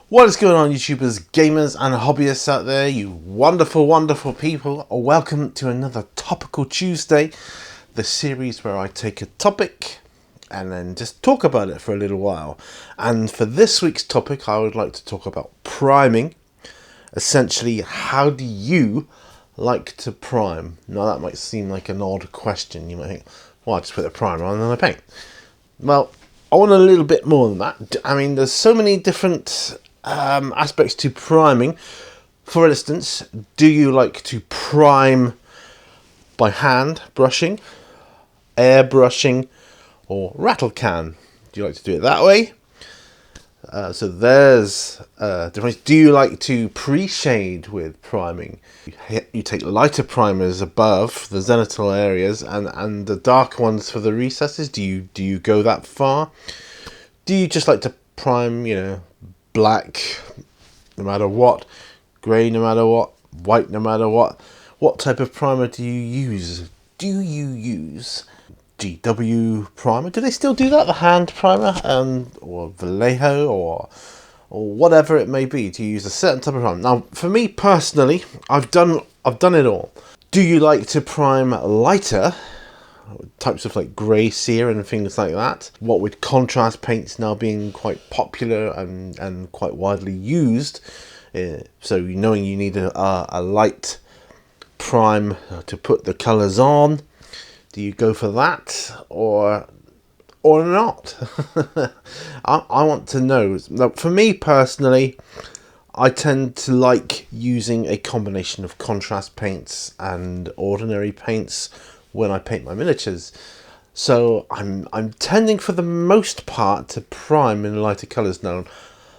What is going on, YouTubers, gamers and hobbyists out there, you wonderful, wonderful people? Welcome to another Topical Tuesday, the series where I take a topic and then just talk about it for a little while. And for this week's topic, I would like to talk about priming. Essentially, how do you like to prime? Now that might seem like an odd question. You might think, well, I just put a primer on and then I paint. Well, I want a little bit more than that. I mean, there's so many different aspects to priming. For instance, do you like to prime by hand brushing, airbrushing, or rattle can? Do you like to do it that way? So there's difference. Do you like to pre-shade with priming? You take lighter primers above the zenithal areas and the dark ones for the recesses. Do you go that far? Do you just like to prime, black no matter what, grey no matter what, white no matter what? What type of primer do you use? Do you use GW primer? Do they still do that? The hand primer, or Vallejo, or whatever it may be. Do you use a certain type of primer? Now, for me personally, I've done it all. Do you like to prime lighter types of like grey sear and things like that? What with contrast paints now being quite popular and quite widely used, so knowing you need a light prime to put the colours on. Do you go for that or not? I want to know. Now, for me personally, I tend to like using a combination of contrast paints and ordinary paints when I paint my miniatures. So I'm tending for the most part to prime in lighter colours now.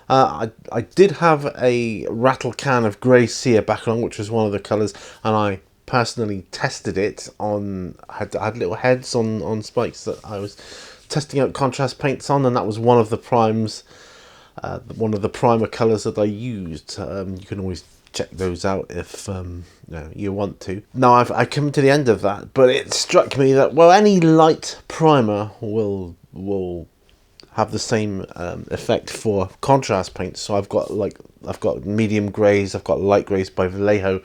I did have a rattle can of grey sear back along, which was one of the colours, and I personally tested it on, I had little heads on spikes that I was testing out contrast paints on, and that was one of the primes, one of the primer colours that I used. You can always check those out if you want to. Now I've come to the end of that, but it struck me that, well, any light primer will have the same effect for contrast paints. So I've got medium greys, I've got light greys by Vallejo,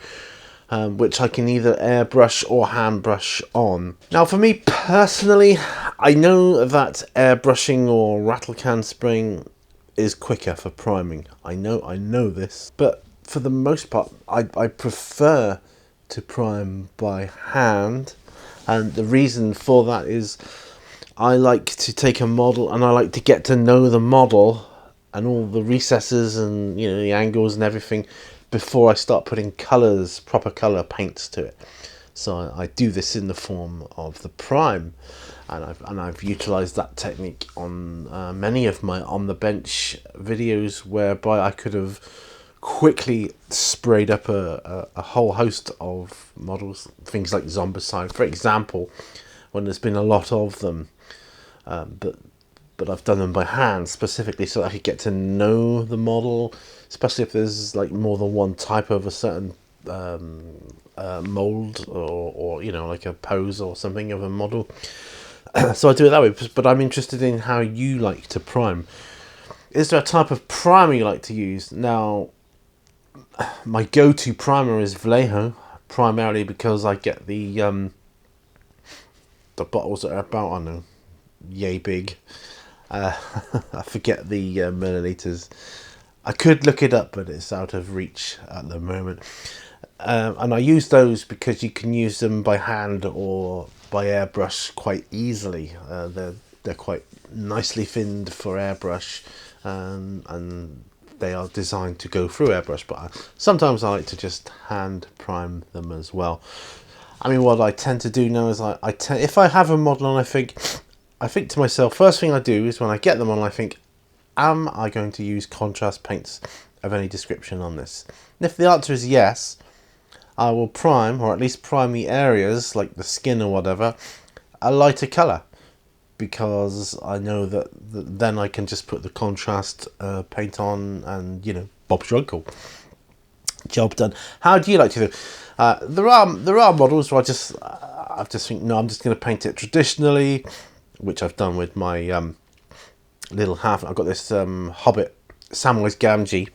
which I can either airbrush or hand brush on. Now, for me personally, I know that airbrushing or rattle can spraying is quicker for priming. I know this, but for the most part, I prefer to prime by hand, and the reason for that is I like to take a model and I like to get to know the model and all the recesses and the angles and everything before I start putting colours, proper colour paints to it. So I do this in the form of the prime, and I've utilised that technique on many of my on the bench videos, whereby I could have quickly sprayed up a whole host of models, things like Zombicide, for example, when there's been a lot of them, but I've done them by hand specifically so that I could get to know the model, especially if there's like more than one type of a certain mold or like a pose or something of a model. So I do it that way. But I'm interested in how you like to prime. Is there a type of primer you like to use? Now, my go-to primer is Vallejo, primarily because I get the bottles that are about, I don't know, yay big. I forget the milliliters. I could look it up, but it's out of reach at the moment. And I use those because you can use them by hand or by airbrush quite easily. They're quite nicely thinned for airbrush, and they are designed to go through airbrush. But sometimes I like to just hand prime them as well. I mean, what I tend to do now is if I have a model and I think to myself, first thing I do is when I get them on, I think, am I going to use contrast paints of any description on this? And if the answer is yes, I will prime, or at least prime the areas, like the skin or whatever, a lighter colour, because I know that then I can just put the contrast paint on and, Bob's your uncle. Job done. How do you like to do? There are models where I just think, no, I'm just going to paint it traditionally, which I've done with my little half. I've got this Hobbit Samwise Gamgee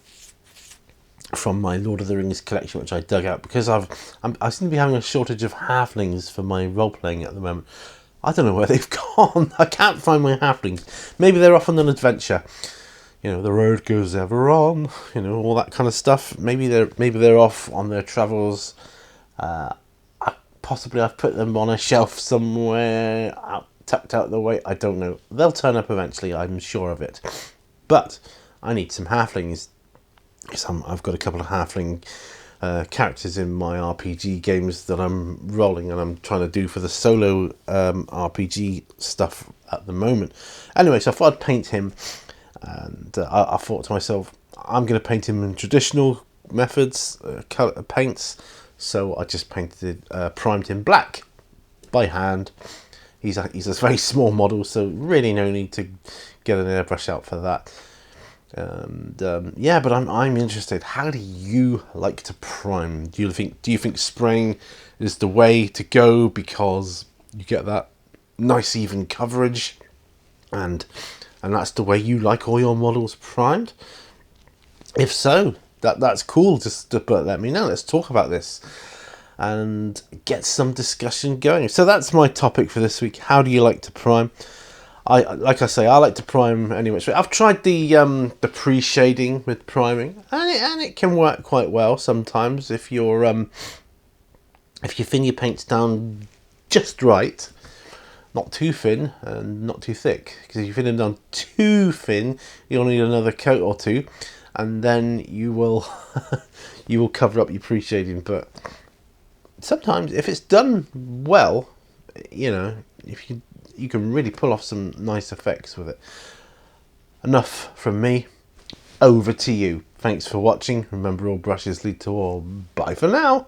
from my Lord of the Rings collection, which I dug out because I seem to be having a shortage of halflings for my role playing at the moment. I don't know where they've gone. I can't find my halflings. Maybe they're off on an adventure. You know, the road goes ever on. You know, all that kind of stuff. Maybe they're off on their travels. Possibly I've put them on a shelf somewhere, tucked out the way. I don't know. They'll turn up eventually. I'm sure of it. But I need some halflings. I've got a couple of halfling characters in my RPG games that I'm rolling and I'm trying to do for the solo RPG stuff at the moment. Anyway, so I thought I'd paint him, and I thought to myself, I'm going to paint him in traditional methods, color paints. So I just primed him black by hand. He's a very small model, so really no need to get an airbrush out for that. And yeah, but I'm interested. How do you like to prime? Do you think spraying is the way to go because you get that nice even coverage, and that's the way you like all your models primed? If so, that's cool. Just let me know. Let's talk about this and get some discussion going. So that's my topic for this week. How do you like to prime? Like I say, I like to prime anyway. I've tried the pre-shading with priming, and it can work quite well sometimes if you thin your paints down just right, not too thin and not too thick. Because if you thin them down too thin, you'll need another coat or two, and then you will you will cover up your pre-shading. But sometimes if it's done well, you know, if you can really pull off some nice effects with it. Enough from me. Over to you. Thanks for watching. Remember, all brushes lead to all. Bye for now.